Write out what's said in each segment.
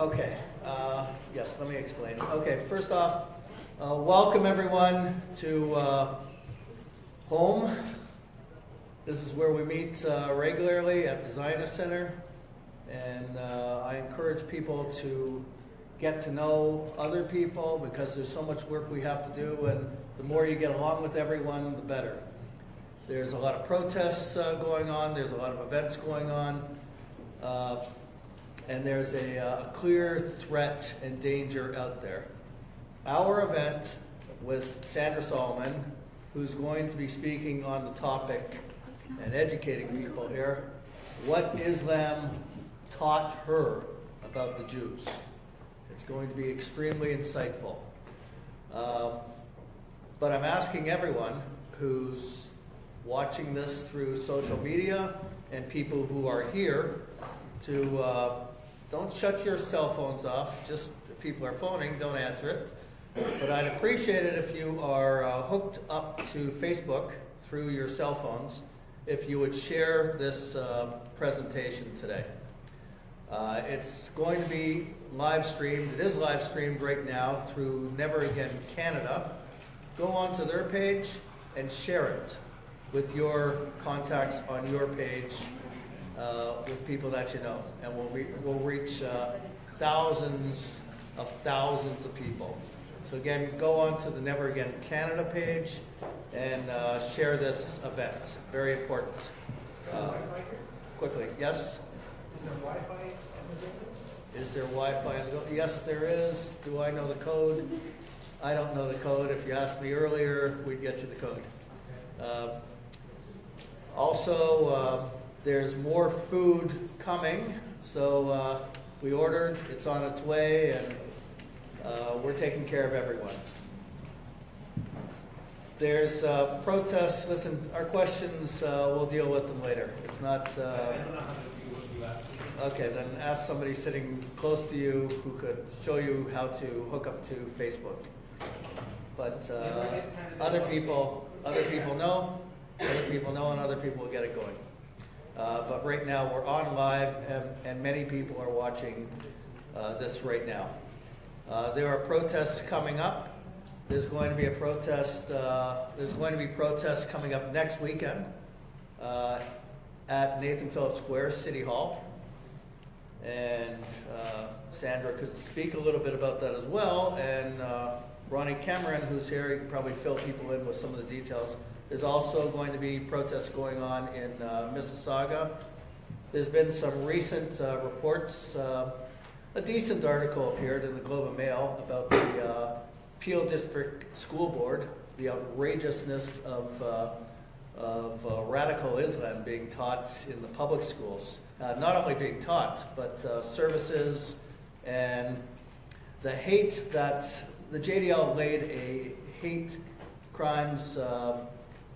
Okay, yes, let me explain. Okay, first off, welcome everyone to home. This is where we meet regularly at the Zionist Center, and I encourage people to get to know other people because there's so much work we have to do, and the more you get along with everyone, the better. There's a lot of protests going on, there's a lot of events going on, and there's a clear threat and danger out there. Our event was Sandra Solomon, who's going to be speaking on the topic and educating people here, what Islam taught her about the Jews. It's going to be extremely insightful. But I'm asking everyone who's watching this through social media and people who are here to don't shut your cell phones off. Just if people are phoning, don't answer it. But I'd appreciate it if you are hooked up to Facebook through your cell phones, if you would share this presentation today. It's going to be live streamed. It is live streamed right now through Never Again Canada. Go on to their page and share it with your contacts on your page, with people that you know, and we'll reach thousands of people. So again, go on to the Never Again Canada page and share this event. Very important. Quickly, yes? Is there Wi-Fi in the building? Is there Wi-Fi in the building? Yes, there is. Do I know the code? I don't know the code. If you asked me earlier, we'd get you the code. Also, there's more food coming, so we ordered, it's on its way, and we're taking care of everyone. There's protests. Listen, our questions, we'll deal with them later. It's not... Okay, then ask somebody sitting close to you who could show you how to hook up to Facebook. But other people know. Other people know, and other people will get it going. But right now we're on live, and many people are watching this right now. There are protests coming up. There's going to be a protest. There's going to be protests coming up next weekend at Nathan Phillips Square, City Hall, and Sandra could speak a little bit about that as well. And Ronnie Cameron, who's here, he can probably fill people in with some of the details. There's also going to be protests going on in Mississauga. There's been some recent reports. A decent article appeared in the Globe and Mail about the Peel District School Board, the outrageousness of radical Islam being taught in the public schools. Not only being taught, but services, and the hate that the JDL laid a hate crimes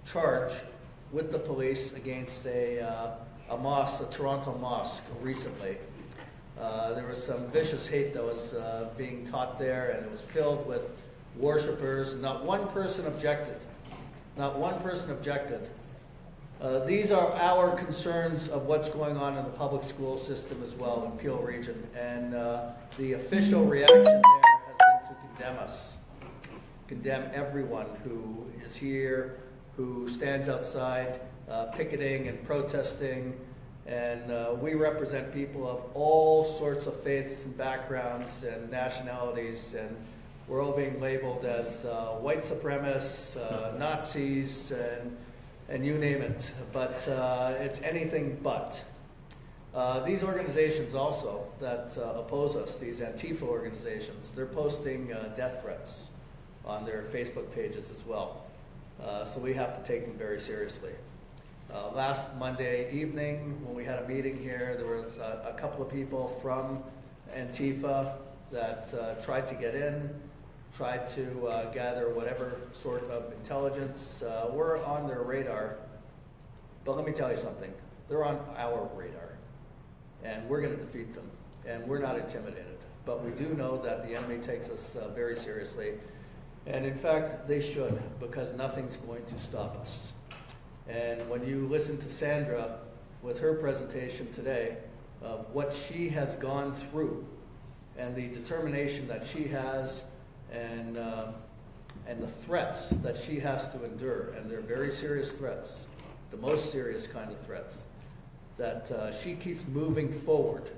charge with the police against a mosque, a Toronto mosque, recently. There was some vicious hate that was being taught there, and it was filled with worshipers. Not one person objected. Not one person objected. These are our concerns of what's going on in the public school system as well in Peel Region, and the official reaction there has been to condemn us, condemn everyone who is here, who stands outside picketing and protesting, and we represent people of all sorts of faiths and backgrounds and nationalities, and we're all being labeled as white supremacists, Nazis, and you name it, but it's anything but. These organizations also that oppose us, these Antifa organizations, they're posting death threats on their Facebook pages as well. So we have to take them very seriously. Last Monday evening, when we had a meeting here, there was a couple of people from Antifa that tried to get in, tried to gather whatever sort of intelligence. We're on their radar, but let me tell you something. They're on our radar, and we're going to defeat them, and we're not intimidated. But we do know that the enemy takes us very seriously, and in fact, they should, because nothing's going to stop us. And when you listen to Sandra with her presentation today of what she has gone through and the determination that she has, and the threats that she has to endure, and they're very serious threats, the most serious kind of threats, that she keeps moving forward.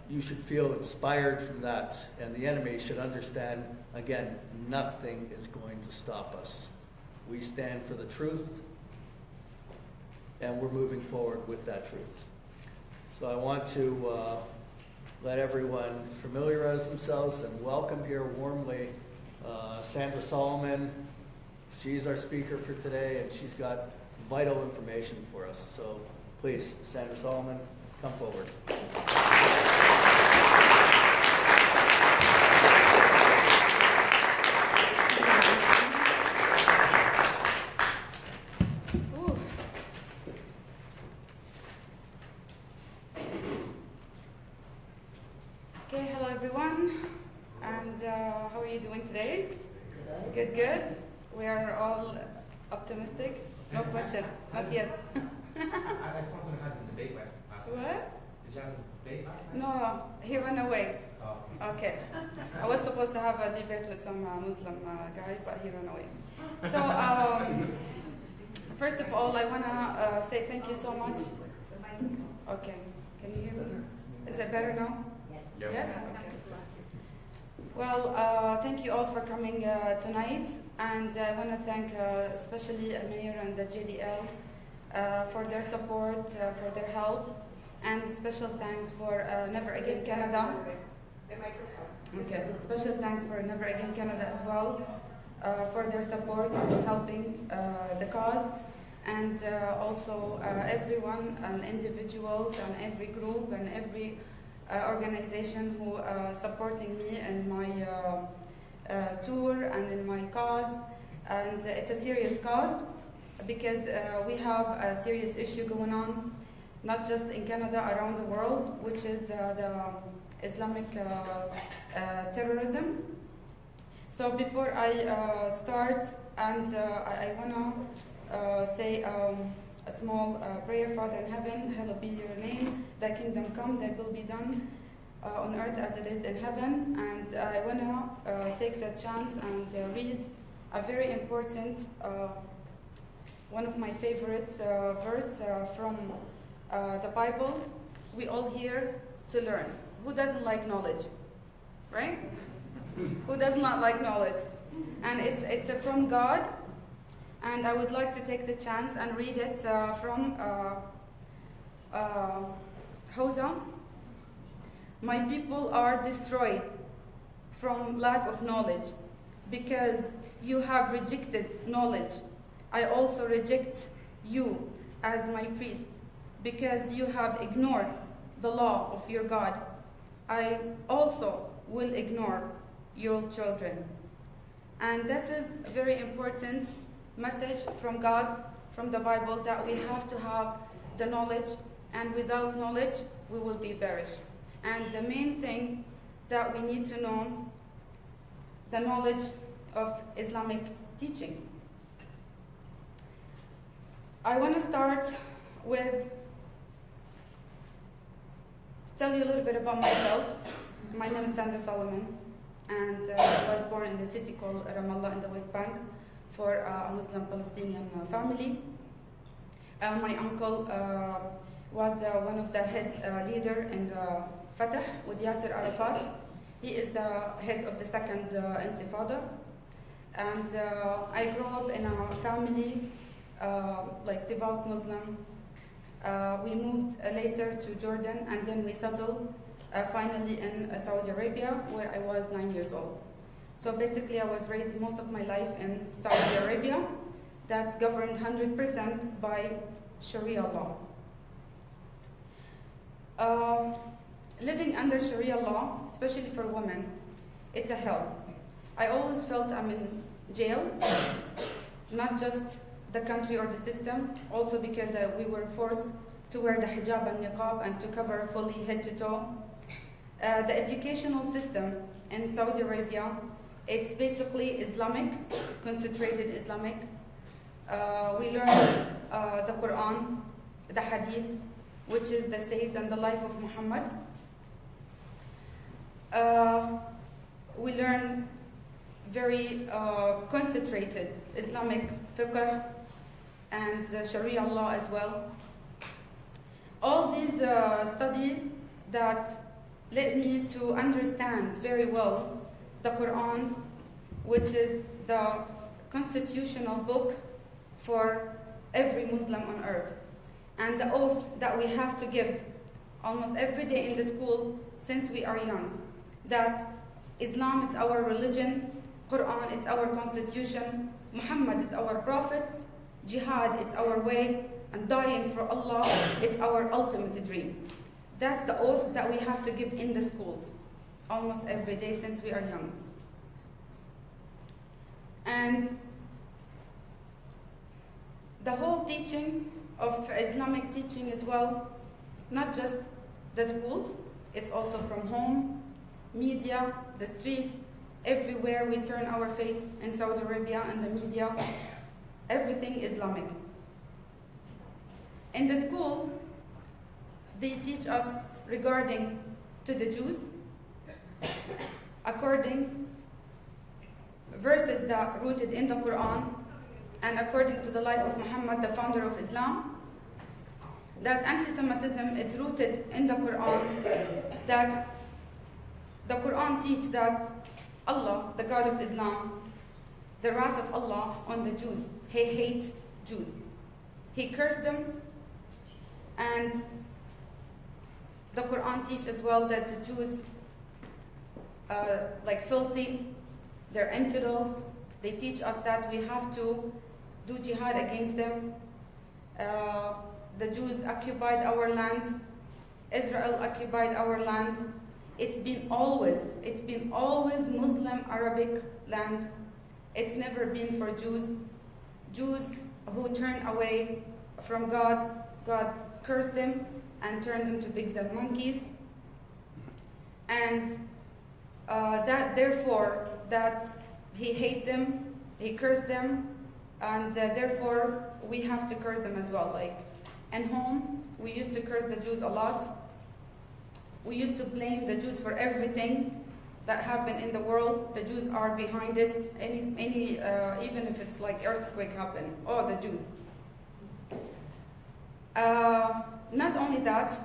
You should feel inspired from that, and the enemy should understand, again, nothing is going to stop us. We stand for the truth, and we're moving forward with that truth. So I want to let everyone familiarize themselves and welcome here warmly Sandra Solomon. She's our speaker for today, and she's got vital information for us. So please, Sandra Solomon, come forward. Okay, hello everyone, and how are you doing today? Good, good. We are all optimistic. No question, not yet. I just wanted to have the debate last What? Did you have a debate last night? No, he ran away. Oh. Okay. I was supposed to have a debate with some Muslim guy, but he ran away. So, first of all, I want to say thank you so much. Okay. Can you hear me? Is it better now? Yes. Yes? Okay. Well, thank you all for coming tonight, and I want to thank especially Amir and the JDL for their support, for their help, and special thanks for Never Again Canada. Okay, special thanks for Never Again Canada as well for their support in helping the cause, and also everyone and individuals and every group and every organization who supporting me in my tour and in my cause. And it's a serious cause because we have a serious issue going on, not just in Canada, around the world, which is the Islamic terrorism. So before I start, and I want to say a small prayer. Father in heaven, hallowed be your name, thy kingdom come, thy will be done on earth as it is in heaven. And I want to take the chance and read a very important, one of my favorite verse from the Bible. We all here to learn. Who doesn't like knowledge, right? Who does not like knowledge? And it's from God. And I would like to take the chance and read it from Hosea. My people are destroyed from lack of knowledge, because you have rejected knowledge. I also reject you as my priest, because you have ignored the law of your God. I also will ignore your children. And that is a very important message from God, from the Bible, that we have to have the knowledge, and without knowledge we will be perished. And the main thing that we need to know, the knowledge of Islamic teaching. I want to start with tell you a little bit about myself. My name is Sandra Solomon, and I was born in the city called Ramallah in the West Bank, for a Muslim Palestinian family. My uncle was one of the head leader in Fatah with Yasser Arafat. He is the head of the second Intifada. And I grew up in a family, like devout Muslim. We moved later to Jordan, and then we settled finally in Saudi Arabia, where I was 9 years old. So basically I was raised most of my life in Saudi Arabia. That's governed 100% by Sharia law. Living under Sharia law, especially for women, it's a hell. I always felt I'm in jail, not just the country or the system, also because we were forced to wear the hijab and niqab and to cover fully head to toe. The educational system in Saudi Arabia, it's basically Islamic, concentrated Islamic. We learn the Quran, the Hadith, which is the sayings and the life of Muhammad. We learn very concentrated Islamic fiqh and Sharia law as well. All these studies that led me to understand very well the Quran, which is the constitutional book for every Muslim on earth, and the oath that we have to give almost every day in the school since we are young, that Islam is our religion, Quran is our constitution, Muhammad is our prophet, jihad is our way, and dying for Allah, it's our ultimate dream. That's the oath that we have to give in the schools almost every day since we are young. And the whole teaching of Islamic teaching as well, not just the schools, it's also from home, media, the streets, everywhere we turn our face in Saudi Arabia and the media, everything Islamic. In the school, they teach us regarding to the Jews, according verses that rooted in the Quran and according to the life of Muhammad, the founder of Islam, that anti-Semitism is rooted in the Quran, that the Quran teaches that Allah, the God of Islam, the wrath of Allah on the Jews. He hates Jews. He cursed them, and the Quran teaches as well that the Jews like filthy, they're infidels. They teach us that we have to do jihad against them. The Jews occupied our land. Israel occupied our land. It's been always Muslim Arabic land. It's never been for Jews. Jews who turn away from God, God cursed them and turned them to pigs and monkeys. And therefore that he hates them, he cursed them, and therefore we have to curse them as well. Like in home, we used to curse the Jews a lot. We used to blame the Jews for everything that happened in the world. The Jews are behind it. Even if it's like earthquake happen, oh, the Jews. Not only that,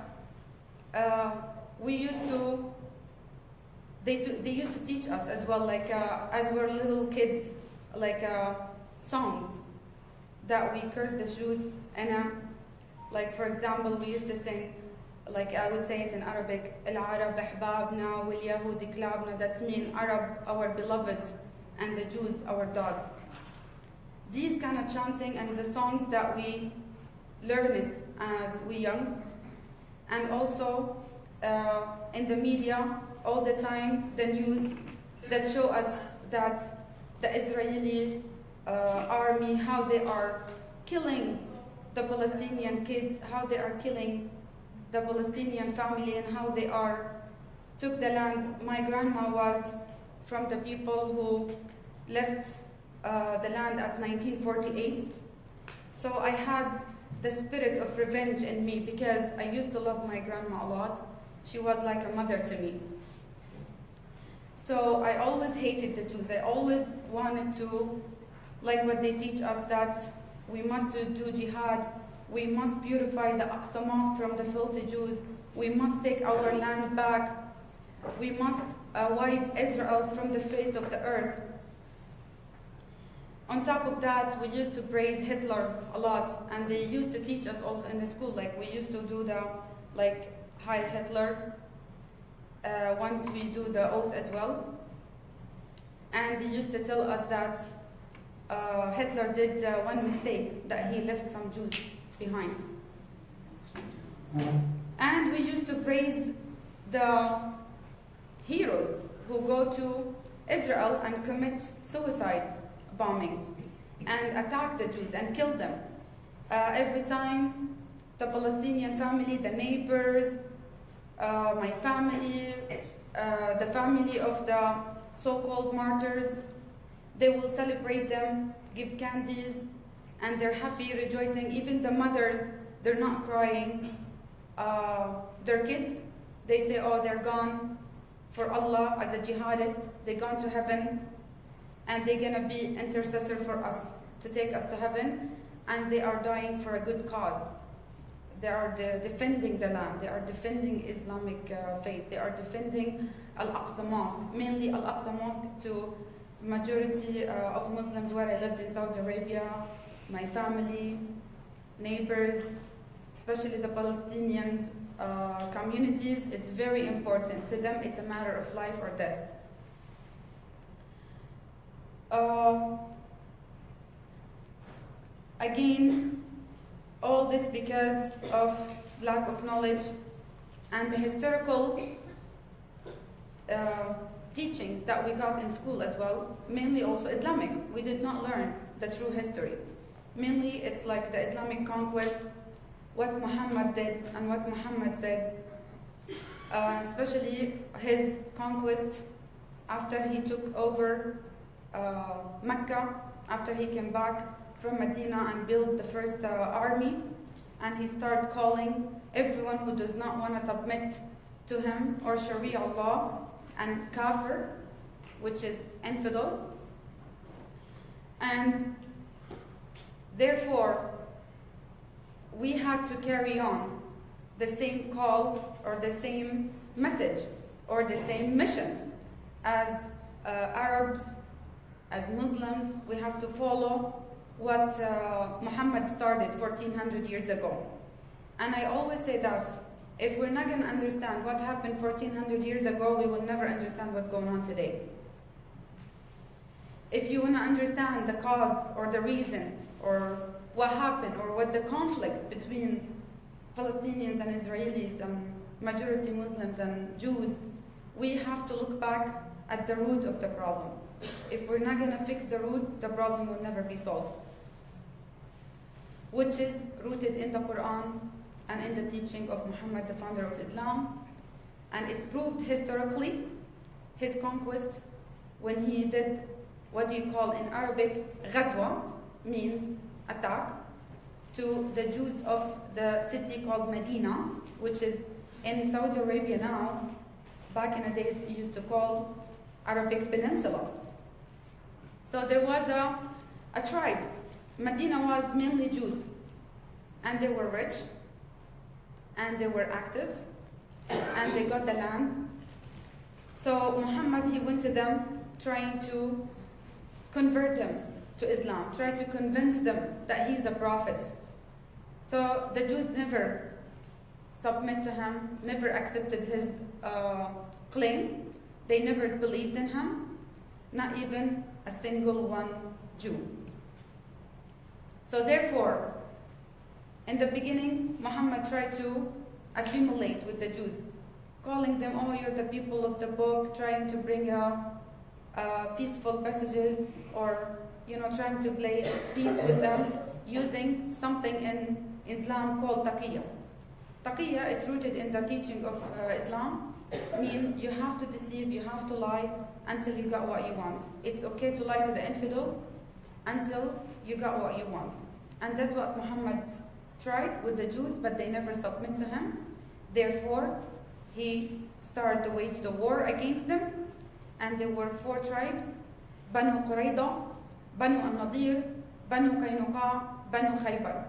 they used to teach us as well, like as we're little kids, like songs that we curse the Jews. And like for example, we used to sing, like I would say it in Arabic, Al-Arab ahbabna wal-Yahudi klabna. That's mean Arab, our beloved, and the Jews, our dogs. These kind of chanting and the songs that we learn it as we young, and also in the media all the time, the news that show us that the Israeli army, how they are killing the Palestinian kids, how they are killing the Palestinian family, and how they took the land. My grandma was from the people who left the land at 1948. So I had the spirit of revenge in me because I used to love my grandma a lot. She was like a mother to me. So I always hated the Jews. I always wanted to, like what they teach us, that we must do jihad. We must purify the Aqsa Mosque from the filthy Jews. We must take our land back. We must wipe Israel from the face of the earth. On top of that, we used to praise Hitler a lot, and they used to teach us also in the school. Like we used to do the Heil Hitler once we do the oath as well. And they used to tell us that Hitler did one mistake, that he left some Jews behind. And we used to praise the heroes who go to Israel and commit suicide bombing and attack the Jews and kill them. Every time the Palestinian family, the neighbors, my family, the family of the so-called martyrs, they will celebrate them, give candies, and they're happy, rejoicing. Even the mothers, they're not crying. Their kids, they say, oh, they're gone for Allah as a jihadist. They're going to heaven, and they're going to be intercessor for us to take us to heaven, and they are dying for a good cause. They are defending the land. They are defending Islamic faith. They are defending Al-Aqsa Mosque, mainly Al-Aqsa Mosque to majority of Muslims where I lived in Saudi Arabia, my family, neighbors, especially the Palestinian communities. It's very important. To them, it's a matter of life or death. Again, all this because of lack of knowledge and the historical teachings that we got in school as well, mainly also Islamic. We did not learn the true history. Mainly it's like the Islamic conquest, what Muhammad did and what Muhammad said, especially his conquest after he took over Mecca, after he came back from Medina and built the first army, and he started calling everyone who does not want to submit to him or Sharia law and kafir, which is infidel. And therefore, we had to carry on the same call or the same message or the same mission as Arabs, as Muslims. We have to follow what Muhammad started 1400 years ago. And I always say that if we're not going to understand what happened 1400 years ago, we will never understand what's going on today. If you want to understand the cause or the reason or what happened or what the conflict between Palestinians and Israelis and majority Muslims and Jews, we have to look back at the root of the problem. If we're not going to fix the root, the problem will never be solved, which is rooted in the Quran and in the teaching of Muhammad, the founder of Islam. And it's proved historically, his conquest, when he did what you call in Arabic, ghazwa, means attack, to the Jews of the city called Medina, which is in Saudi Arabia now. Back in the days, it used to call Arabic Peninsula. So there was a tribe. Medina was mainly Jews, and they were rich, and they were active, and they got the land. So Muhammad, he went to them trying to convert them to Islam, trying to convince them that he's a prophet. So the Jews never submit to him, never accepted his claim. They never believed in him, not even a single one Jew. So therefore, in the beginning, Muhammad tried to assimilate with the Jews, calling them, oh, you're the people of the book, trying to bring peaceful messages, or trying to play peace with them, using something in Islam called taqiyya. Taqiyya, it's rooted in the teaching of Islam, mean you have to deceive, you have to lie until you got what you want. It's okay to lie to the infidel until you got what you want. And that's what Muhammad tried with the Jews, but they never submit to him. Therefore, he started to wage the war against them, and there were 4 tribes: Banu Qurayda, Banu al-Nadir, Banu Qaynuqa, Banu Khaybar.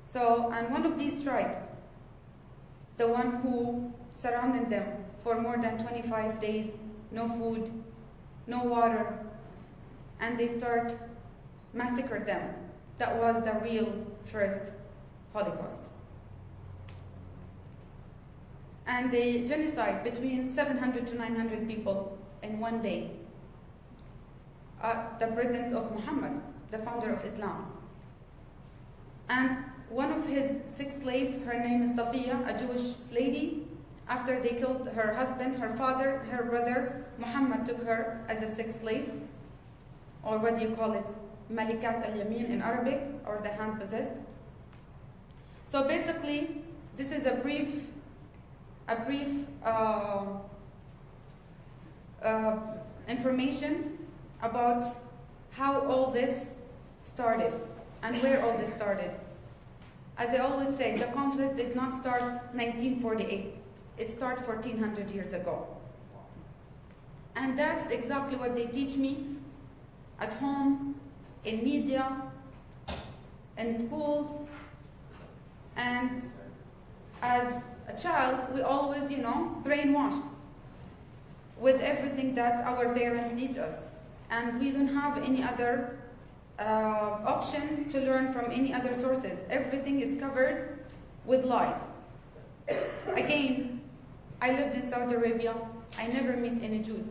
So, and one of these tribes, the one who surrounded them for more than 25 days, no food, no water, and they start massacre them. That was the real first Holocaust. And they genocide between 700 to 900 people in one day at the presence of Muhammad, the founder of Islam. And one of his 6 slaves, her name is Safiya, a Jewish lady. After they killed her husband, her father, her brother, Muhammad took her as a 6th slave, or what do you call it, Malikat al-Yamin in Arabic, or the hand possessed. So basically, this is a brief information about how all this started and where all this started. As I always say, the conflict did not start 1948. It started 1400 years ago. And that's exactly what they teach me at home, in media, in schools. And as a child, we always, brainwashed with everything that our parents teach us. And we don't have any other option to learn from any other sources. Everything is covered with lies. Again, I lived in Saudi Arabia. I never met any Jews.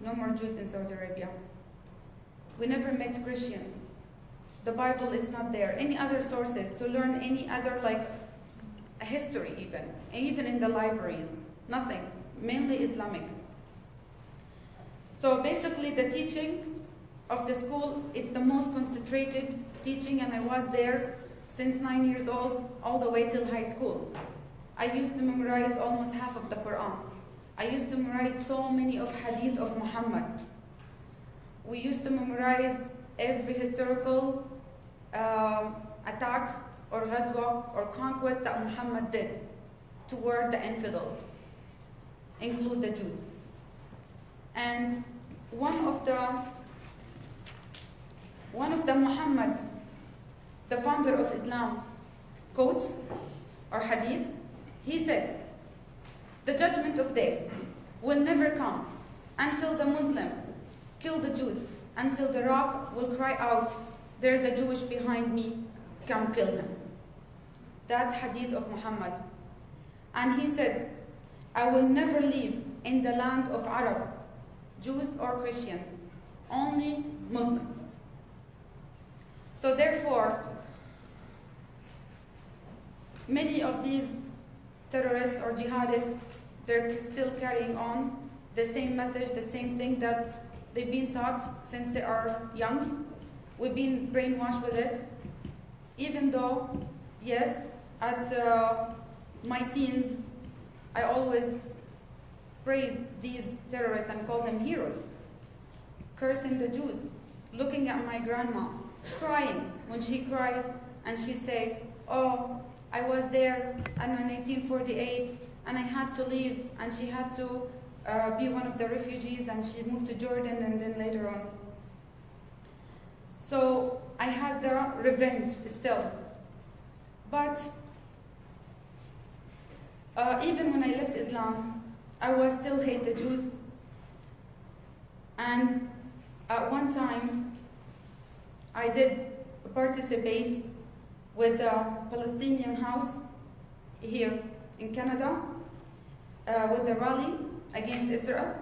No more Jews in Saudi Arabia. We never met Christians. The Bible is not there. Any other sources to learn any other, history even in the libraries, nothing. Mainly Islamic. So basically the teaching of the school, it's the most concentrated teaching, and I was there since 9 years old all the way till high school. I used to memorize almost half of the Quran. I used to memorize so many of hadith of Muhammad. We used to memorize every historical attack or ghazwa or conquest that Muhammad did toward the infidels, include the Jews. And one of the Muhammad, the founder of Islam, quotes or hadith, he said, "The judgment of day will never come until the Muslim kill the Jews, until the rock will cry out, 'There is a Jewish behind me, come kill him.'" That's hadith of Muhammad. And he said, "I will never live in the land of Arab, Jews or Christians, only Muslims." So therefore, many of these terrorists or jihadists, they're still carrying on the same message, the same thing that they've been taught since they are young. We've been brainwashed with it. Even though, yes, at my teens, I always praised these terrorists and called them heroes, cursing the Jews, looking at my grandma, crying when she cries and she say, "Oh, I was there in 1948 and I had to leave," and she had to be one of the refugees and she moved to Jordan and then later on. So I had the revenge still. But even when I left Islam, I was still hate the Jews. And at one time, I did participate with the Palestinian House here in Canada with the rally against Israel.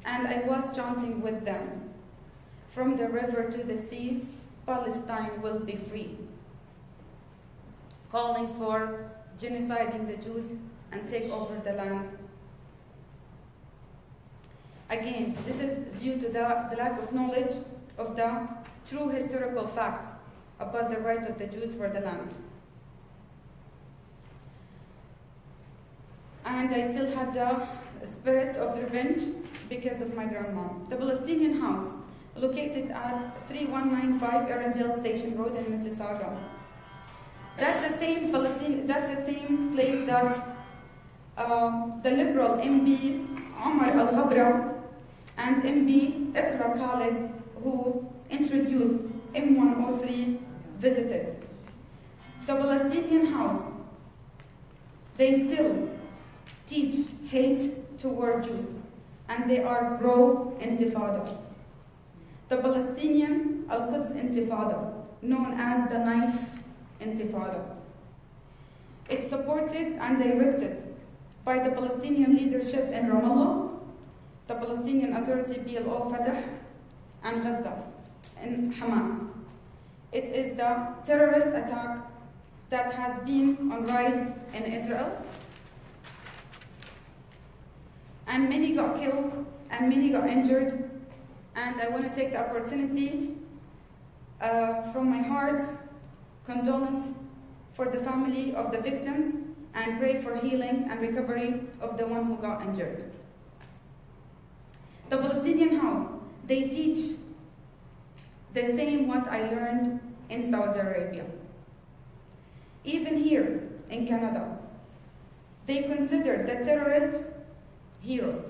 And I was chanting with them, "From the river to the sea, Palestine will be free," calling for genociding the Jews and take over the lands. Again, this is due to the lack of knowledge of the true historical facts about the right of the Jews for the land. And I still had the spirit of revenge because of my grandma. The Palestinian House, located at 3195 Arundel Station Road in Mississauga. That's the same place that the liberal MB Omar Al-Ghabra and MB Iqra Khalid, who introduced M103, visited. The Palestinian House, they still teach hate toward Jews, and they are pro-Intifada. The Palestinian Al-Quds Intifada, known as the Knife Intifada. It's supported and directed by the Palestinian leadership in Ramallah, the Palestinian Authority PLO Fatah, and Gaza, and Hamas. It is the terrorist attack that has been on rise in Israel. And many got killed and many got injured. And I want to take the opportunity from my heart, condolence for the family of the victims, and pray for healing and recovery of the one who got injured. The Palestinian House, they teach the same what I learned in Saudi Arabia. Even here in Canada, they consider the terrorists heroes.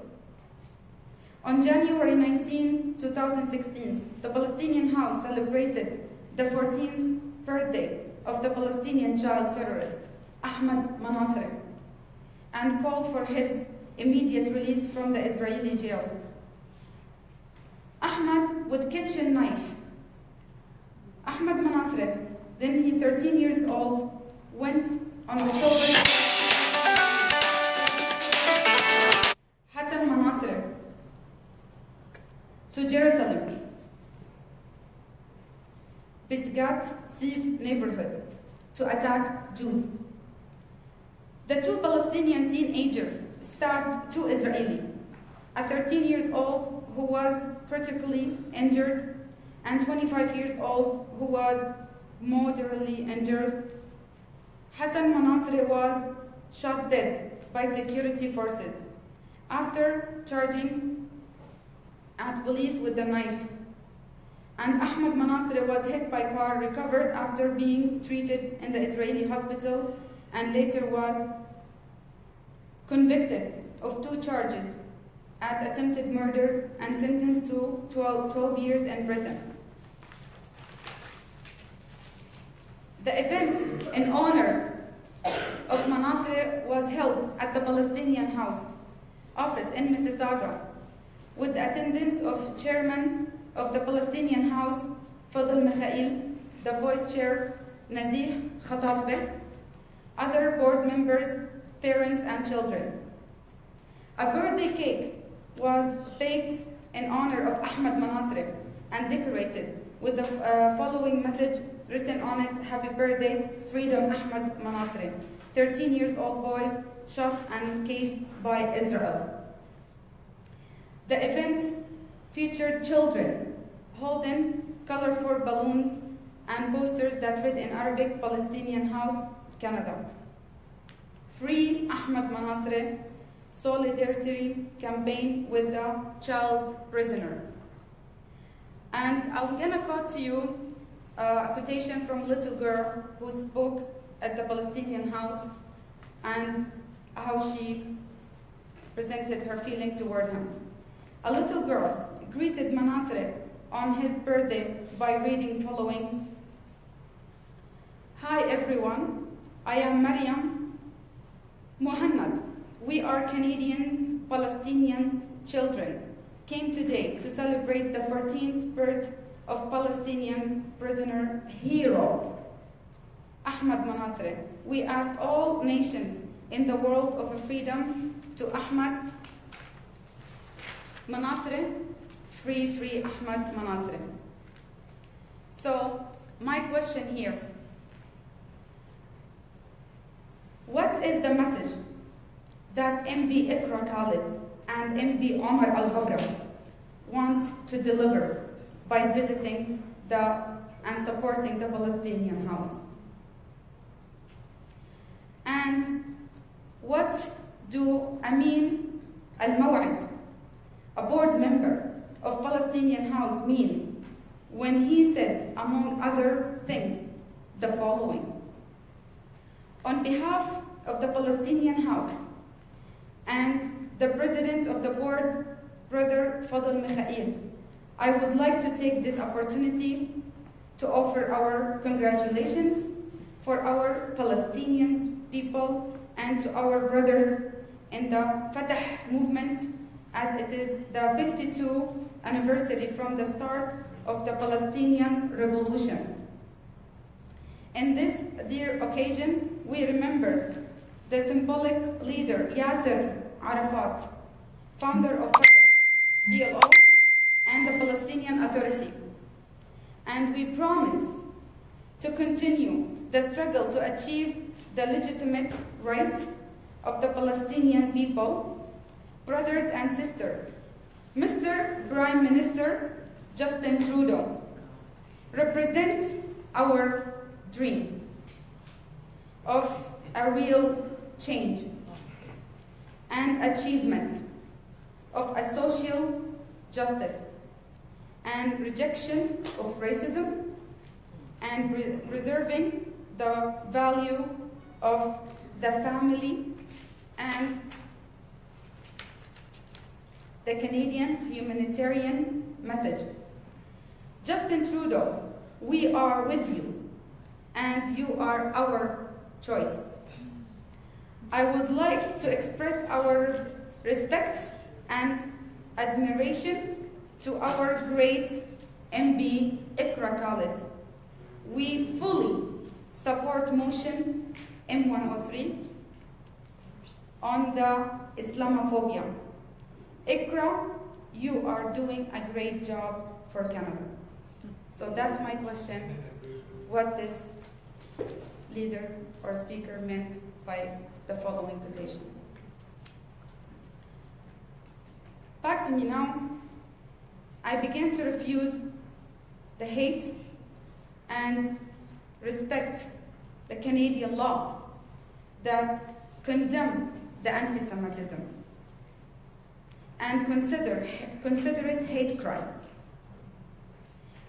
On January 19, 2016, the Palestinian House celebrated the 14th birthday of the Palestinian child terrorist, Ahmad Manasri, and called for his immediate release from the Israeli jail. Ahmad with kitchen knife. Ahmad Manasri, then he 13 years old, went on October Hassan Manasri to Jerusalem, Pisgat Siv neighborhood, to attack Jews. The two Palestinian teenagers stabbed two Israelis, a 13 years old who was critically injured and 25 years old who was moderately injured. Hassan Manasri was shot dead by security forces after charging at police with a knife. And Ahmad Manasri was hit by a car, recovered after being treated in the Israeli hospital, and later was convicted of 2 charges at attempted murder and sentenced to 12 years in prison. The event in honor of Manasri was held at the Palestinian House office in Mississauga with the attendance of Chairman of the Palestinian House, Fadl Mikhail, the Vice Chair, Nazih Khatatbeh, other board members, parents, and children. A birthday cake was baked in honor of Ahmad Manasri and decorated with the following message written on it: Happy birthday, Freedom Ahmad Manasri, 13 years old boy, shot and caged by Israel. The event featured children holding colorful balloons and posters that read in Arabic, Palestinian House, Canada. Free Ahmad Manasri, solidarity campaign with the child prisoner. And I'm gonna quote to you a quotation from a little girl who spoke at the Palestinian House and how she presented her feeling toward him. A little girl greeted Manasri on his birthday by reading following: Hi everyone, I am Maryam Muhannad. We are Canadians, Palestinian children, came today to celebrate the 14th birth of Palestinian prisoner hero, Ahmad Manasri. We ask all nations in the world of freedom to Ahmad Manasri, free, free Ahmad Manasri. So, my question here, what is the message that MB Ikra Khalid and MB Omar Al-Ghabra want to deliver by visiting and supporting the Palestinian House? And what do Amin Al-Mawad, a board member of Palestinian House, mean when he said, among other things, the following: On behalf of the Palestinian House and the president of the board, Brother Fadl Mikhail, I would like to take this opportunity to offer our congratulations for our Palestinian people and to our brothers in the Fatah movement, as it is the 52nd anniversary from the start of the Palestinian Revolution. In this dear occasion, we remember the symbolic leader Yasser Arafat, founder of Fatah, PLO, and the Palestinian Authority. And we promise to continue the struggle to achieve the legitimate rights of the Palestinian people. Brothers and sisters, Mr. Prime Minister Justin Trudeau represents our dream of a real change and achievement of a social justice and rejection of racism and preserving the value of the family and the Canadian humanitarian message. Justin Trudeau, we are with you, and you are our choice. I would like to express our respect and admiration to our great MB Ikra Khalid. We fully support motion M103 on the Islamophobia. Ikra, you are doing a great job for Canada. So that's my question, what this leader or speaker meant by the following quotation. Back to me now. I began to refuse the hate and respect the Canadian law that condemn the anti-Semitism and consider it hate crime.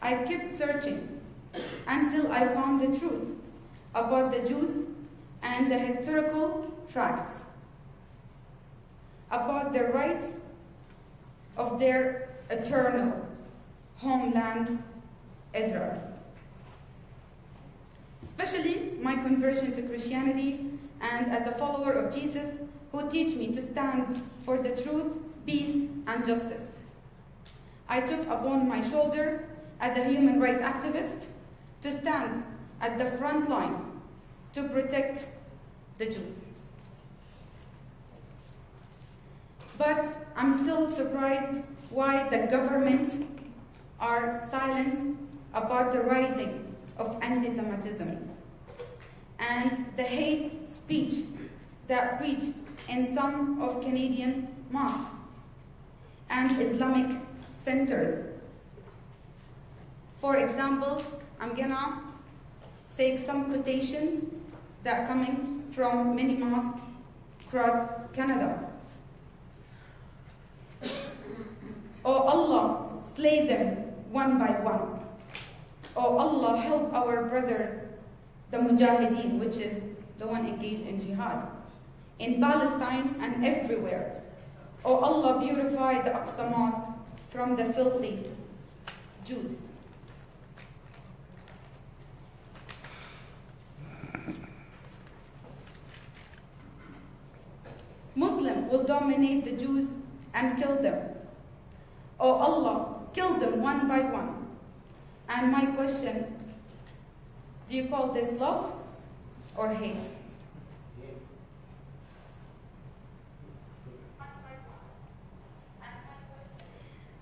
I kept searching until I found the truth about the Jews and the historical facts about the rights of their eternal homeland, Israel. Especially my conversion to Christianity and as a follower of Jesus, who teach me to stand for the truth, peace, and justice. I took upon my shoulder as a human rights activist to stand at the front line to protect the Jews. But I'm still surprised why the government are silent about the rising of anti-Semitism and the hate speech that preached in some of Canadian mosques and Islamic centers. For example, I'm gonna say some quotations that are coming from many mosques across Canada. Oh Allah, slay them one by one. Oh Allah, help our brothers, the Mujahideen, which is the one engaged in jihad, in Palestine and everywhere. Oh Allah, beautify the Aqsa Mosque from the filthy Jews. Muslim will dominate the Jews and kill them. Oh Allah, kill them one by one. And my question, do you call this love or hate?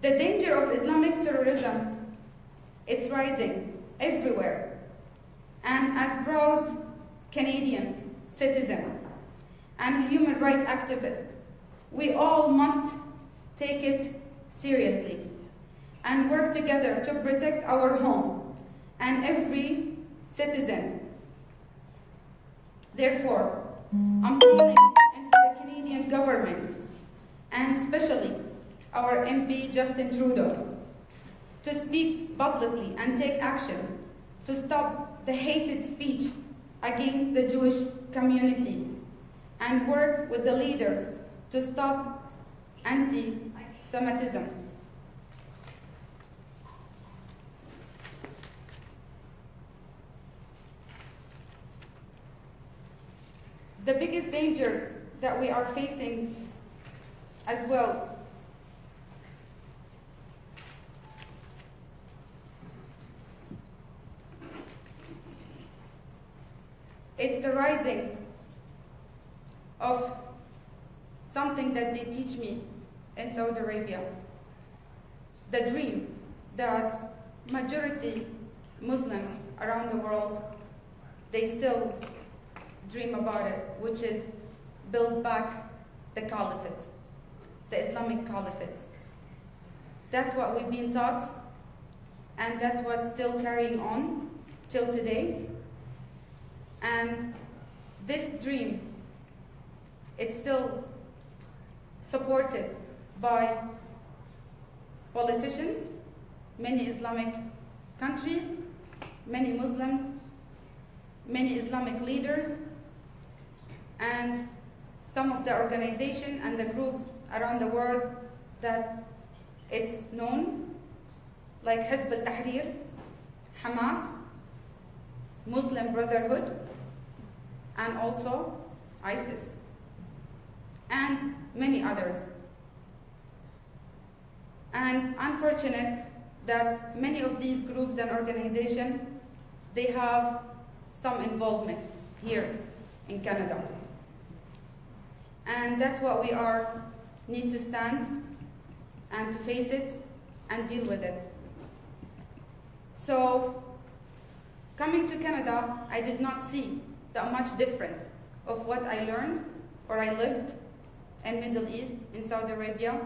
The danger of Islamic terrorism, it's rising everywhere. And as proud Canadian citizen and human rights activist, we all must take it seriously and work together to protect our home and every citizen. Therefore, I'm calling into the Canadian government and especially our MP Justin Trudeau to speak publicly and take action to stop the hated speech against the Jewish community and work with the leader to stop anti-Semitism. The biggest danger that we are facing as well it's the rising of something that they teach me in Saudi Arabia. The dream that majority Muslims around the world, they still dream about it, which is build back the caliphate, the Islamic caliphate. That's what we've been taught, and that's what's still carrying on till today. And this dream, it's still supported by politicians, many Islamic countries, many Muslims, many Islamic leaders, and some of the organization and the group around the world that it's known like Hizb al-Tahrir, Hamas, Muslim Brotherhood, and also ISIS, and many others. And unfortunate that many of these groups and organizations, they have some involvement here in Canada. And that's what we need to stand and to face it and deal with it. So, coming to Canada, I did not see that much different of what I learned or I lived in Middle East, in Saudi Arabia.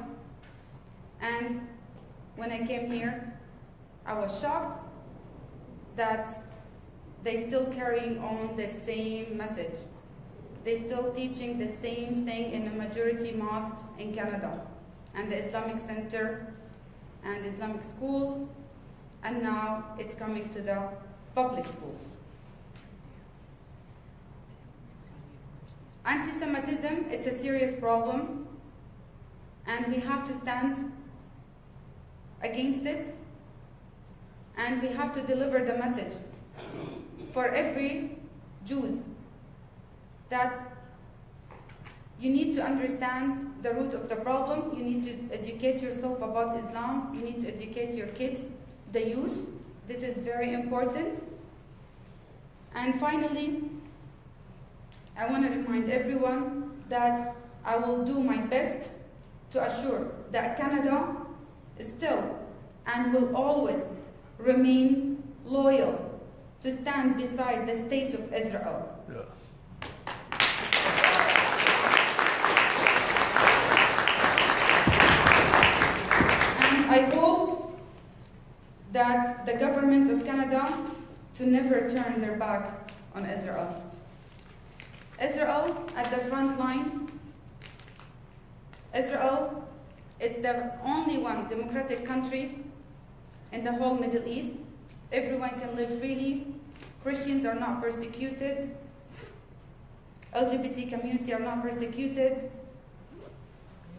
And when I came here, I was shocked that they still carrying on the same message. They still teaching the same thing in the majority mosques in Canada, and the Islamic Center and Islamic schools, and now it's coming to the public schools. Anti-Semitism, it's a serious problem, and we have to stand against it, and we have to deliver the message for every Jew that you need to understand the root of the problem. You need to educate yourself about Islam. You need to educate your kids, the youth. This is very important. And finally, I want to remind everyone that I will do my best to assure that Canada is still and will always remain loyal to stand beside the state of Israel. Yeah. And I hope that the government of Canada to never turn their back on Israel. Israel at the front line. Israel is the only one democratic country in the whole Middle East. Everyone can live freely. Christians are not persecuted. LGBT community are not persecuted.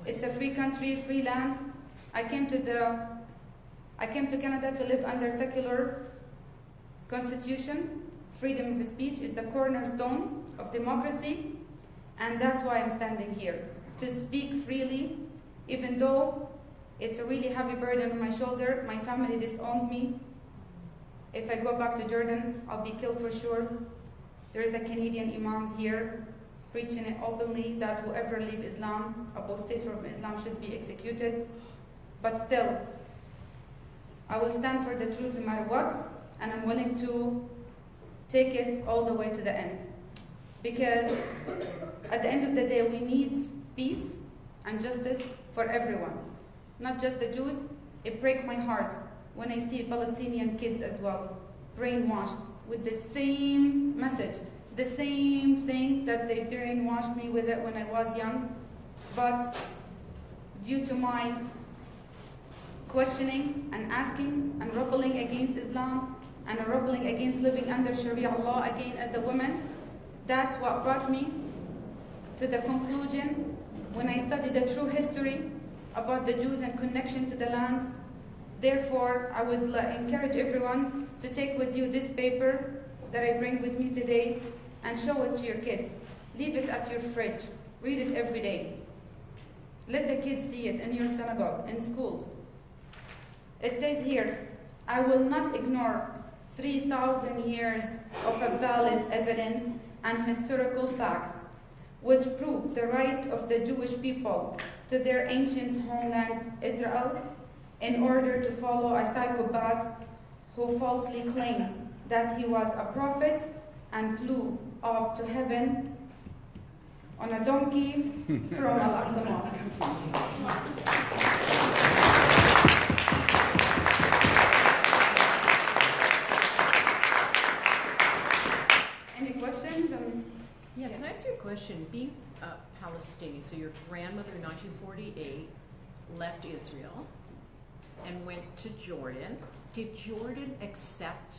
It's a free country, free land. I came to Canada to live under secular constitution. Freedom of speech is the cornerstone of democracy, and that's why I'm standing here, to speak freely, even though it's a really heavy burden on my shoulder. My family disowned me. If I go back to Jordan, I'll be killed for sure. There is a Canadian imam here preaching it openly that whoever leave Islam, apostate from Islam, should be executed. But still, I will stand for the truth no matter what, and I'm willing to take it all the way to the end. Because at the end of the day, we need peace and justice for everyone, not just the Jews. It breaks my heart when I see Palestinian kids as well, brainwashed with the same message, the same thing that they brainwashed me with it when I was young. But due to my questioning and asking and rebelling against Islam and rebelling against living under Sharia law again as a woman, that's what brought me to the conclusion when I studied the true history about the Jews and connection to the land. Therefore, I would encourage everyone to take with you this paper that I bring with me today and show it to your kids. Leave it at your fridge. Read it every day. Let the kids see it in your synagogue, in schools. It says here, I will not ignore 3,000 years of a valid evidence and historical facts which prove the right of the Jewish people to their ancient homeland, Israel, in order to follow a psychopath who falsely claimed that he was a prophet and flew off to heaven on a donkey from Al-Aqsa Mosque. Any questions? Yeah, can I ask you a question? Being Palestinian, so your grandmother in 1948 left Israel and went to Jordan. Did Jordan accept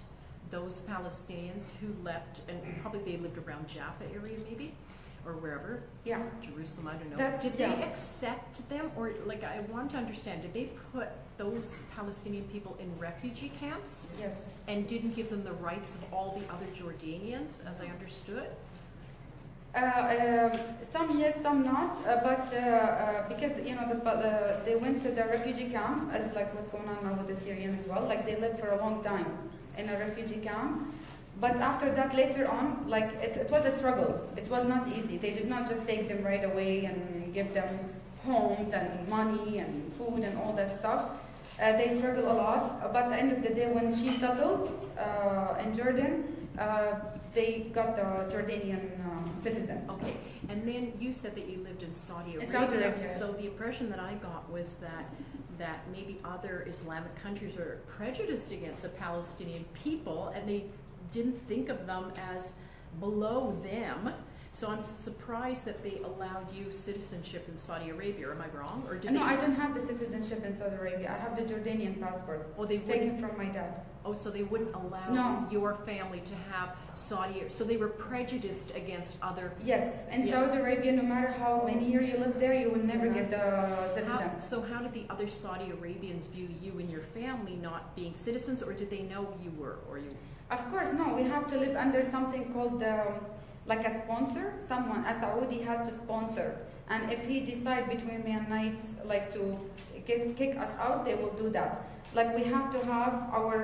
those Palestinians who left, and probably they lived around Jaffa area maybe, or wherever, Yeah. Jerusalem, I don't know. That's- Did yeah. they accept them, or like I want to understand? Did they put those Palestinian people in refugee camps Yes. and didn't give them the rights of all the other Jordanians, as I understood? Some yes, some not. But because they went to the refugee camp, as like what's going on now with the Syrian as well. Like they lived for a long time in a refugee camp. But after that, later on, like it was a struggle. It was not easy. They did not just take them right away and give them homes and money and food and all that stuff. They struggled a lot. But at the end of the day, when she settled in Jordan, they got the Jordanian citizen. Okay, and then you said that you lived in Saudi Arabia. Saudi Arabia, yes. So the impression that I got was that maybe other Islamic countries were prejudiced against the Palestinian people, and they didn't think of them as below them. So I'm surprised that they allowed you citizenship in Saudi Arabia. Am I wrong? Or did No, they? I don't have the citizenship in Saudi Arabia. I have the Jordanian passport. Oh, they taken wouldn't. from my dad. Oh, so they wouldn't allow No. your family to have Saudi. So they were prejudiced against other. Yes, in Yeah. Saudi Arabia, no matter how many years you live there, you will never get the citizen. So how did the other Saudi Arabians view you and your family not being citizens, or did they know you were, or you? Of course, no. We have to live under something called like a sponsor. Someone, a Saudi, has to sponsor. And if he decide between me and night, like to kick us out, they will do that. Like we have to have our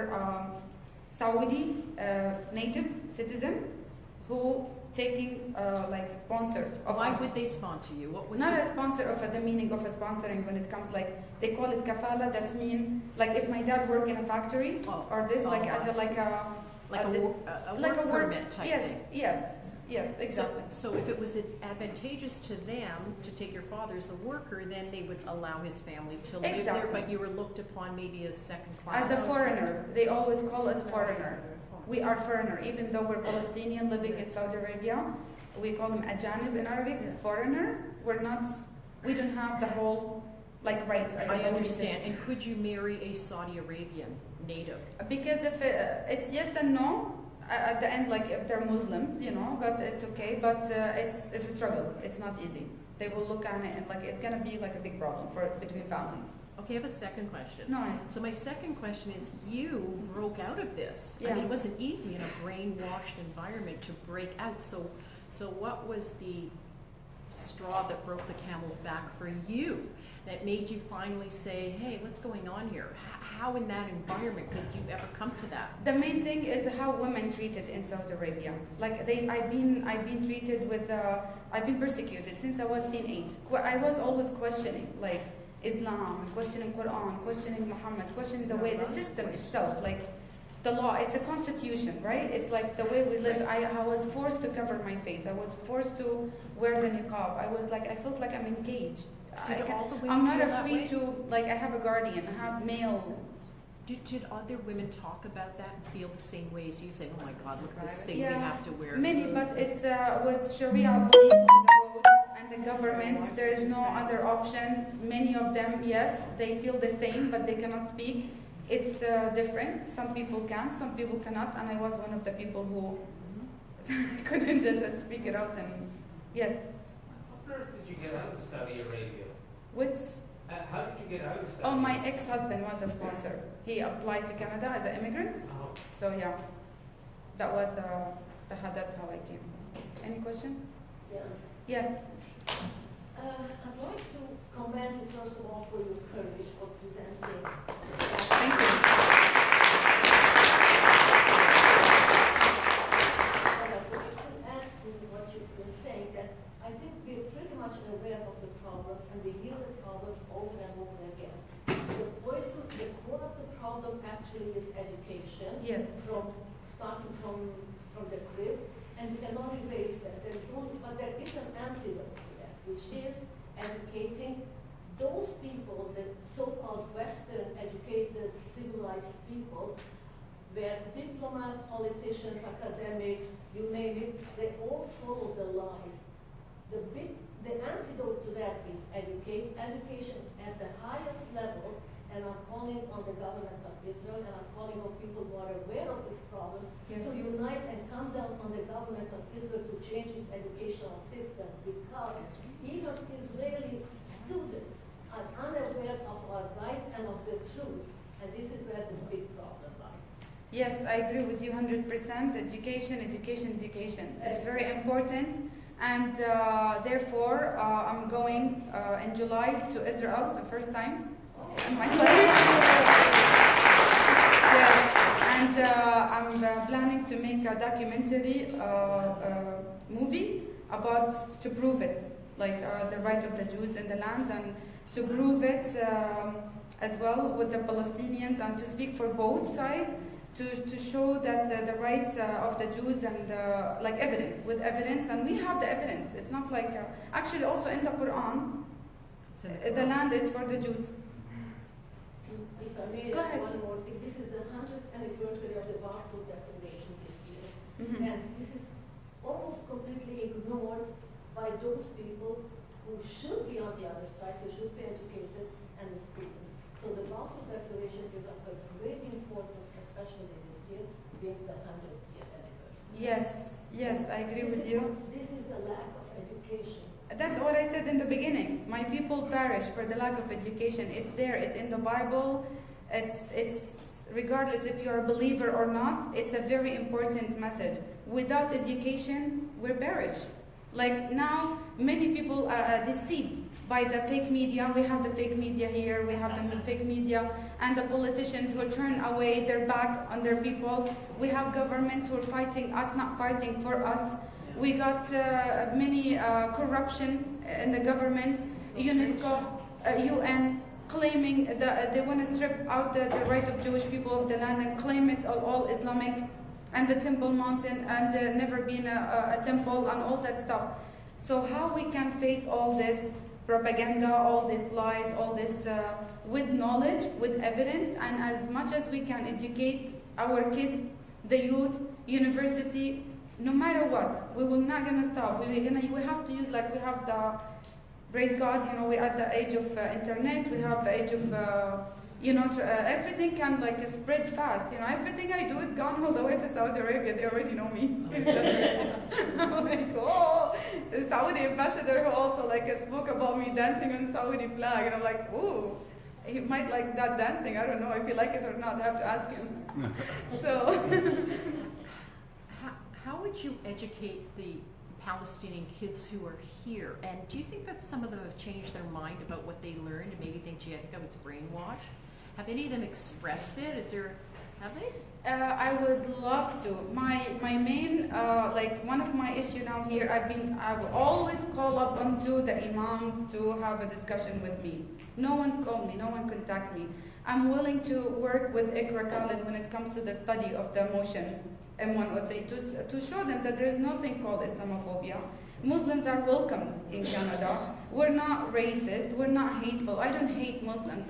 Saudi native citizen who taking like sponsor of Why us. would they sponsor you? What was Not the- a sponsor of the meaning of a sponsoring when it comes like they call it kafala. That's mean like if my dad work in a factory Oh. or this like Oh, as a I like a like a like work a work permit type yes, thing? Yes, exactly. So if it was advantageous to them to take your father as a worker, then they would allow his family to live there, Exactly. but you were looked upon maybe as second class. As a foreigner, they always call us foreigner. We are foreigner, even though we're Palestinian living in Saudi Arabia. We call them ajanib in Arabic, foreigner. We don't have the whole like rights as a I Saudi understand. citizen. And could you marry a Saudi Arabian native? Because if it's yes and no, at the end, like if they're Muslims, but it's okay. But it's a struggle. It's not easy. They will look at it and like it's gonna be like a big problem between families. Okay, I have a second question. No, So my second question is, you broke out of this. I Yeah. mean, it wasn't easy in a brainwashed environment to break out. So what was the straw that broke the camel's back for you that made you finally say, hey, what's going on here? How in that environment could you ever come to that? the main thing is how women treated in Saudi Arabia. Like I've been treated with, I've been persecuted since I was teenage. I was always questioning like Islam, questioning Quran, questioning Muhammad, questioning the way the system itself, like the law. It's a constitution, right? It's like the way we live. I was forced to cover my face. I was forced to wear the niqab. I felt like I'm in a cage. Did all the women I'm not feel that free way? to like. I have a guardian. I have male. Did other women talk about that and feel the same way as you, saying, oh my God, look at this thing we Yeah, have to wear? many, but it's with Sharia police on the road and the government, there is no other option. Many of them, yes, they feel the same, but they cannot speak. It's different. Some people can, some people cannot, and I was one of the people who couldn't just speak it out. And yes, How on earth did you get out of Saudi Arabia? which How did you get out of Saudi oh, my Arabia? ex-husband was a sponsor. He applied to Canada as an immigrant. Oh. So yeah, that was that's how I came. Any question? Yes. Yes. I'd like to commend you first of all for your courage for presenting. Thank you. Add to what you've been saying, that I think we're pretty much aware of the problem and we hear the problems over and over again. The core of the problem actually is education. Yes. Starting from the crib, and we cannot erase that. But there is an antidote to that, which is educating those people, the so-called Western educated, civilized people, where diplomats, politicians, academics, you name it, they all follow the lies. The antidote to that is education at the highest level, and I'm calling on the government of Israel, and I'm calling on people who are aware of this problem Yes. to unite and come down on the government of Israel to change its educational system, because even Israeli students are unaware of our rights and of the truth, and this is where the big problem lies. Yes, I agree with you 100%. Education, education, education. It's very important. And therefore, I'm going in July to Israel the first time in my life. Yes. And I'm planning to make a documentary movie about to prove it, like the right of the Jews in the land, and to prove it as well with the Palestinians, and to speak for both sides, to show that the rights of the Jews, and like evidence, with evidence, and we have the evidence. It's not like, actually also in the Quran, the land is for the Jews. If I may Go add ahead. one more thing, this is the 100th anniversary of the Balfour Declaration this year. Mhm. And this is almost completely ignored by those people who should be on the other side, who should be educated, and the students. So the Balfour Declaration is of a great importance, especially this year, being the 100th year anniversary. Yes, yes, I agree with you. This is the lack of education. That's what I said in the beginning. My people perish for the lack of education. It's there. It's in the Bible. It's regardless if you're a believer or not. It's a very important message. Without education, we perish. Like now, many people are deceived by the fake media. We have the fake media here. We have the fake media, and the politicians who turn away their back on their people. We have governments who are fighting us, not fighting for us. We got many corruption in the government, UNESCO, UN, claiming that they want to strip out the right of Jewish people of the land and claim it all Islamic, and the Temple Mountain, and never been a temple, and all that stuff. So how we can face all this propaganda, all these lies, all this with knowledge, with evidence, and as much as we can educate our kids, the youth, university, no matter what, we will not gonna stop. We have to use, like we have the, praise God, you know, we're at the age of internet, we have the age of, everything can like spread fast. You know, everything I do is gone all the way to Saudi Arabia. They already know me. I'm like, oh, the Saudi ambassador who also like spoke about me dancing on the Saudi flag, and I'm like, ooh, he might like that dancing. I don't know if he like it or not. I have to ask him. So. How would you educate the Palestinian kids who are here? And do you think that some of them have changed their mind about what they learned and maybe think, gee, I think I was brainwashed? Have any of them expressed it? Have they? I would love to. My main, like one of my issues now here, I will always call up onto the imams to have a discussion with me. No one called me, no one contact me. I'm willing to work with Ikra Khalid when it comes to the study of the motion M103 to show them that there is nothing called Islamophobia. Muslims are welcome in Canada. We're not racist. We're not hateful. I don't hate Muslims.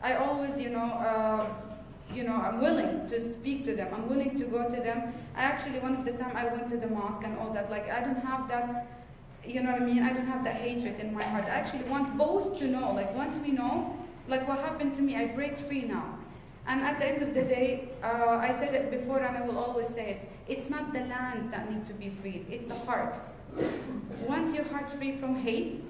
I always, I'm willing to speak to them. I'm willing to go to them. I actually, one of the time I went to the mosque and all that. Like I don't have that, you know what I mean? I don't have that hatred in my heart. I actually want both to know. Like once we know, like what happened to me, I break free now. And at the end of the day, I said it before and I will always say it, it's not the lands that need to be freed, it's the heart. Once your heart free from hate,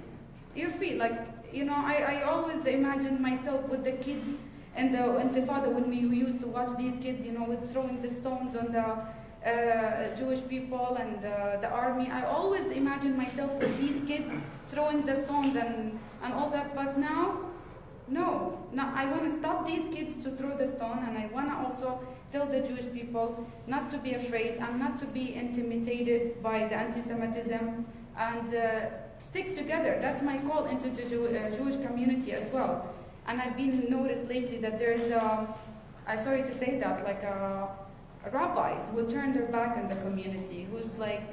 you're free. Like, you know, I always imagine myself with the kids and the father when we used to watch these kids, you know, with throwing the stones on the Jewish people and the army. I always imagine myself with these kids throwing the stones and all that, but now, no, I want to stop these kids to throw the stone, and I want to also tell the Jewish people not to be afraid and not to be intimidated by the anti-Semitism, and stick together. That's my call into the Jewish community as well. And I've been noticed lately that there is I'm sorry to say that, like rabbis who turn their back on the community, who's like,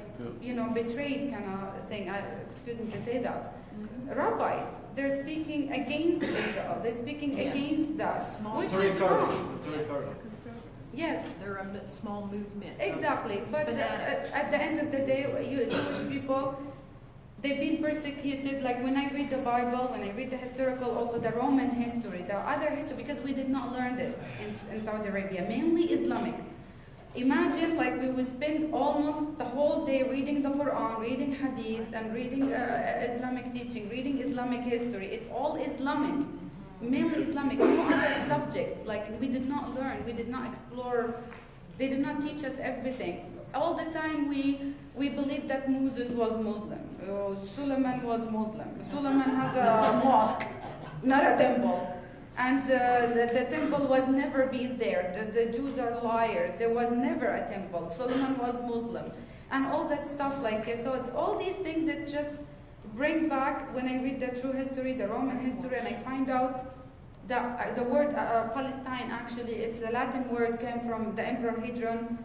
you know, betrayed kind of thing. Excuse me to say that. Rabbis, they're speaking against Israel. They're speaking against us, which is wrong. Yes. They're a small movement. Exactly. But at the end of the day, you Jewish people, They've been persecuted. Like when I read the Bible, when I read the historical, also the Roman history, the other history, because we did not learn this in Saudi Arabia, mainly Islamic. Imagine like we would spend almost the whole day reading the Quran, reading Hadith, and reading Islamic teaching, reading Islamic history. It's all Islamic, mainly Islamic, no other subject. Like we did not learn, we did not explore, they did not teach us everything. All the time we believed that Moses was Muslim, Suleiman was Muslim. Suleiman has a mosque, not a temple. And the temple was never been there. The Jews are liars. There was never a temple. Solomon was Muslim. And all that stuff like, so all these things that just bring back, when I read the true history, the Roman history, and I find out that the word Palestine, actually, it's a Latin word, came from the Emperor Hadrian,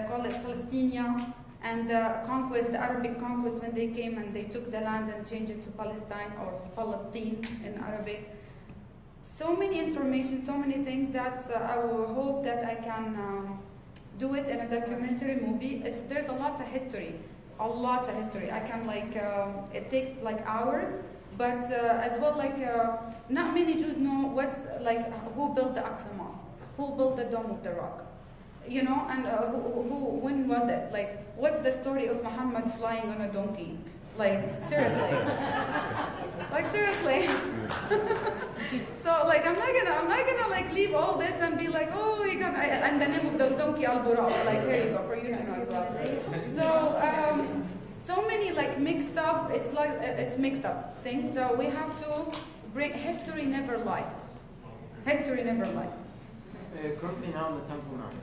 called it Palestinia, and the conquest, the Arabic conquest, when they came and they took the land and changed it to Palestine, or Palestine in Arabic. So many information, so many things that I will hope that I can do it in a documentary movie. There's a lot of history, I can like, it takes like hours, but as well like, not many Jews know what's like, who built the Aqsa Mosque, who built the Dome of the Rock, you know, and when was it? Like, what's the story of Muhammad flying on a donkey? Like, seriously. Like, seriously. So, like, I'm not gonna like leave all this and be like, oh, you got, and the name of the donkey Al-Buraq. Like, here you go, for you to know as well. So, so many like mixed up. It's like it's mixed up things. So we have to bring history. Never lie. History never lie. Currently now in the Temple Mount,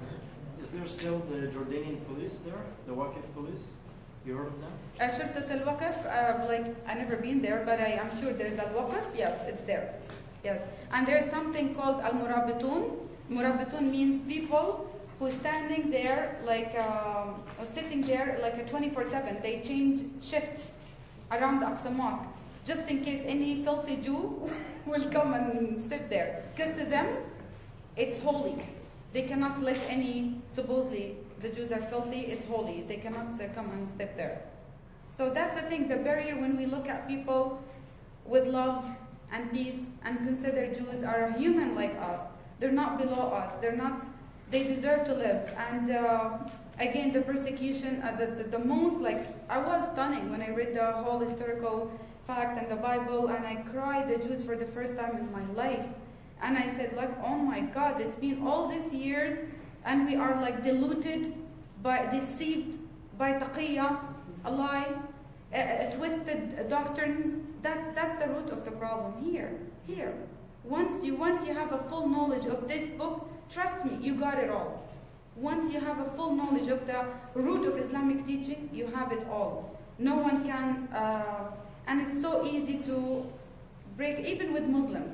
is there still the Jordanian police there, the Waqif police? You heard of them? Shirtat al-Waqf, like, I've never been there, but I am sure there is al-Waqf. Yes, it's there. Yes. And there is something called al-Murabitun. Murabitun means people who standing there, like, or sitting there, like a 24/7. They change shifts around the Aqsa Mosque, just in case any filthy Jew will come and step there. Because to them, it's holy. They cannot let any, supposedly, the Jews are filthy, it's holy. They cannot come and step there. So that's the thing, the barrier when we look at people with love and peace and consider Jews are human like us. They're not below us. They deserve to live. And again, the persecution, the most, like, I was stunning when I read the whole historical fact and the Bible, and I cried the Jews for the first time in my life. And I said, like, oh my God, it's been all these years, and we are like deluded, deceived by taqiyya, a lie, twisted doctrines. That's the root of the problem here. Once you have a full knowledge of this book, trust me, you got it all. Once you have a full knowledge of the root of Islamic teaching, you have it all. No one can, and it's so easy to break, even with Muslims.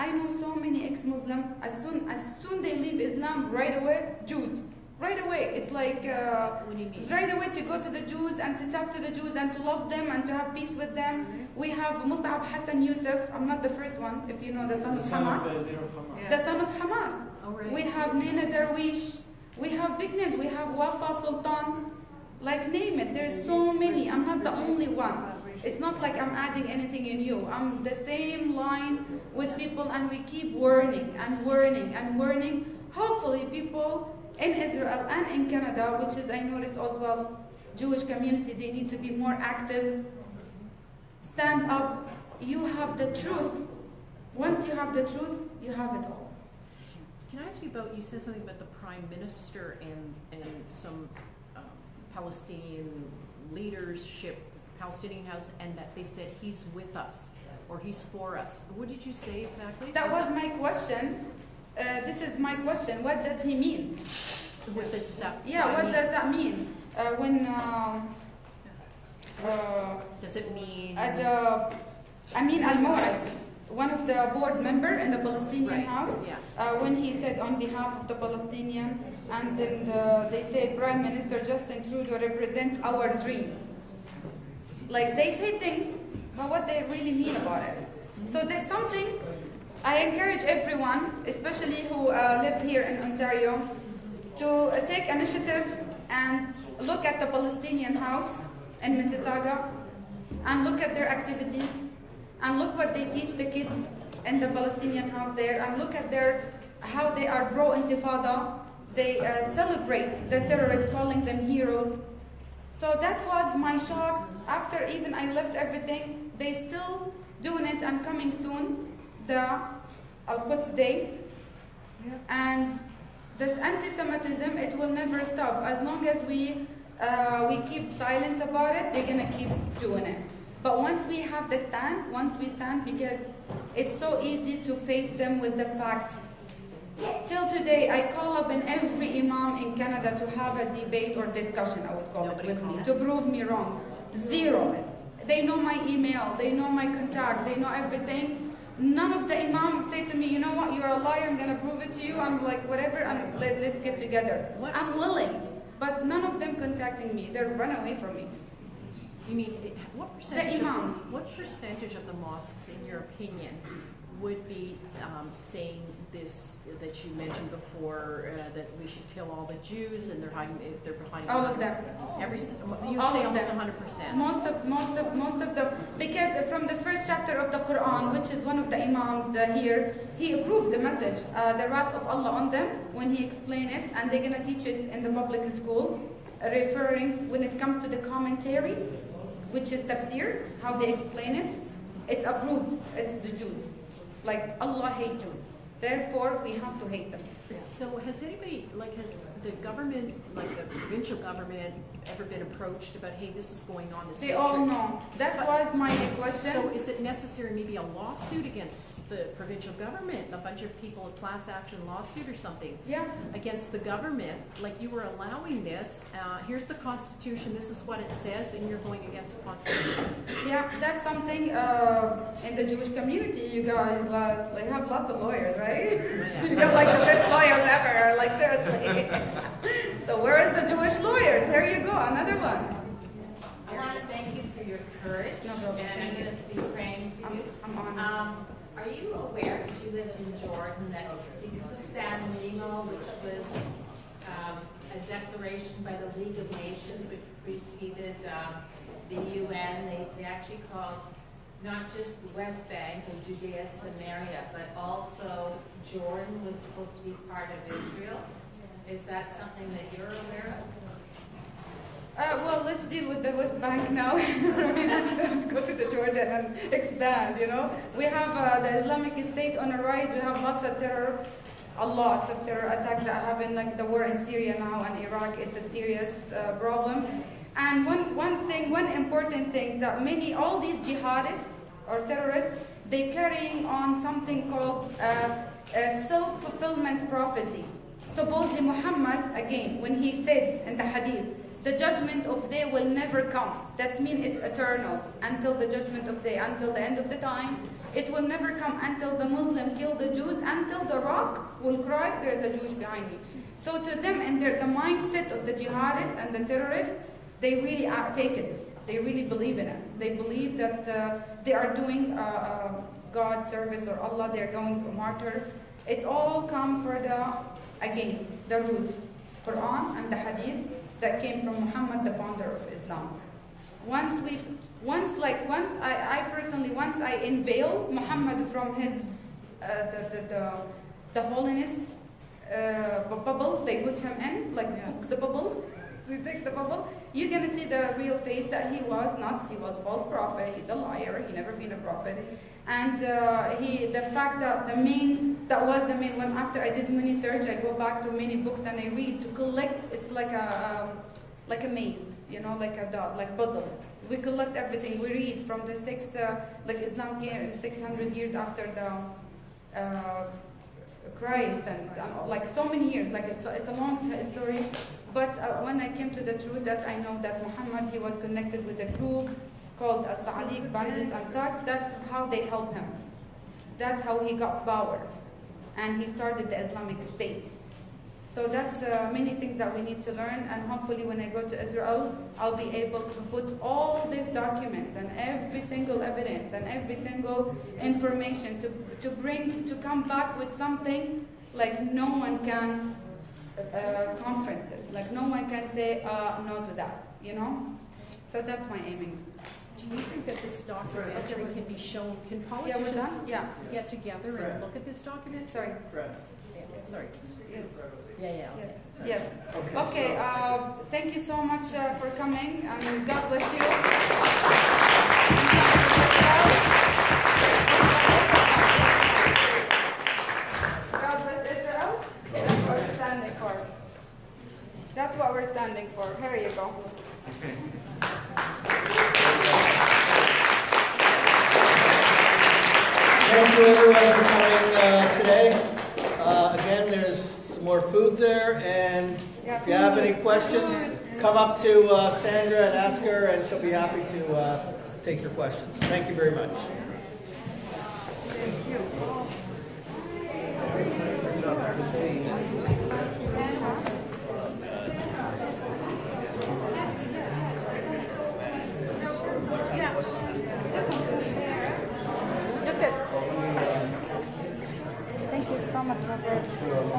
I know so many ex-Muslim, as soon they leave Islam, right away, Jews. Right away. It's like, What do you mean? right away to go to the Jews and to talk to the Jews and to love them and to have peace with them. We have Mus'ab Hassan Yusuf. I'm not the first one, if you know, the son of Hamas. The son of Hamas. Oh, right. We have Nina Darwish. We have big names. We have Wafa Sultan. Like, name it. There's so many. I'm not the only one. It's not like I'm adding anything in you. I'm the same line with people, and we keep warning and warning and warning. Hopefully people in Israel and in Canada, which is, I noticed as well, Jewish community, they need to be more active. Stand up. You have the truth. Once you have the truth, you have it all. Can I ask you about, you said something about the Prime Minister and some Palestinian leadership, Palestinian House, and that they said he's with us or he's for us. What did you say exactly? That was my question. This is my question. What does he mean? What does that What does that mean? does it mean? Amin al-Mawad, one of the board member in the Palestinian House, when he said on behalf of the Palestinian, and then they say Prime Minister Justin Trudeau represent our dream. Like, they say things, but what they really mean about it. So there's something, I encourage everyone, especially who live here in Ontario, to take initiative and look at the Palestinian House in Mississauga and look at their activities, and look what they teach the kids in the Palestinian house there, and look at how they are pro-intifada. They celebrate the terrorists, calling them heroes. So that was my shock. After even I left everything, they still doing it, and coming soon, the Al-Quds Day. And this anti-Semitism, it will never stop. As long as we keep silent about it, they're gonna keep doing it. But once we have the stand, because it's so easy to face them with the facts. Till today, I call up in every imam in Canada to have a debate or discussion, I would call it, with me, to prove me wrong. Zero. They know my email, they know my contact, they know everything. None of the imams say to me, you know what, you're a liar, I'm going to prove it to you. I'm like, whatever, and let's get together. I'm willing, but none of them contacting me. They run away from me. You mean, what percentage? The imams. What percentage of the mosques, in your opinion, would be saying this that you mentioned before, that we should kill all the Jews, and they're hiding? All of them. You would say almost 100%. Most of them, because from the first chapter of the Quran, which is one of the imams here, he approved the message, the wrath of Allah on them, when he explained it, and they're gonna teach it in the public school, referring when it comes to the commentary, which is tafsir, how they explain it. It's approved. It's the Jews. Like, Allah hates Jews. Therefore, we have to hate them. So has anybody, has the government, like the provincial government, ever been approached about, hey, this is going on? They all know. That was my question. So is it necessary maybe a lawsuit against the provincial government, a bunch of people, a class action lawsuit or something? Yeah. Against the government, like you were allowing this, here's the Constitution, this is what it says, and you're going against the Constitution. Yeah, that's something in the Jewish community, you guys have lots of lawyers, right? Yeah. You got like the best lawyers ever, like seriously. So where is the Jewish lawyers? Here you go, another one. I want to thank you for your courage, No problem. and I'm going to be praying for you. I'm on. Are you aware, because you live in Jordan, that because of San Remo, which was a declaration by the League of Nations, which preceded the UN, they actually called not just the West Bank and Judea, Samaria, but also Jordan was supposed to be part of Israel. Is that something that you're aware of? Well, let's deal with the West Bank now. Go to the Jordan and expand, We have the Islamic State on the rise. We have lots of terror, attacks that happen, like the war in Syria now and Iraq. It's a serious problem. And one important thing that all these jihadists or terrorists, they're carrying on something called a self-fulfillment prophecy. Supposedly Muhammad, again, when he said in the hadith, the judgment of day will never come. That means it's eternal until the judgment of day, until the end of the time. It will never come until the Muslim kill the Jews, until the rock will cry, there's a Jewish behind me. So to them, and the mindset of the jihadists and the terrorists, they really take it. They really believe in it. They believe that they are doing God service or Allah, they're going for martyr. It's all come for the roots, Quran and the Hadith that came from Muhammad, the founder of Islam. Once I unveil Muhammad from his the holiness bubble they put him in, the bubble. You take the bubble, you're gonna see the real face that he was false prophet, he's a liar, he never been a prophet. And the fact that that was the main one, after I did many search, I go back to many books and I read to collect, it's like a maze, like puzzle. We collect everything, we read from the Islam came 600 years after the Christ, and so many years, it's a long story. But when I came to the truth that I know that Muhammad, he was connected with a group called Al-Sa'alik, bandits and thugs, that's how they helped him. That's how he got power. And he started the Islamic State. So that's many things that we need to learn, and hopefully when I go to Israel, I'll be able to put all these documents and every single evidence and every single information to come back with something like no one can confront it. Like no one can say no to that, So that's my aiming. do you think that this documentary can be shown, can Yeah, we're politicians done? Yeah. get together and look at this document? Sorry. Yeah, sorry. Yes. Yeah, yeah, okay. Yes. Okay. Thank you so much for coming, and God bless you. God bless Israel. That's what we're standing for. That's what we're standing for. Here you go. Thank you everyone for coming today. Again, there's some more food there, and if you have any questions, come up to Sandra and ask her, and she'll be happy to take your questions. Thank you very much. Just it. Thank you so much, my friend.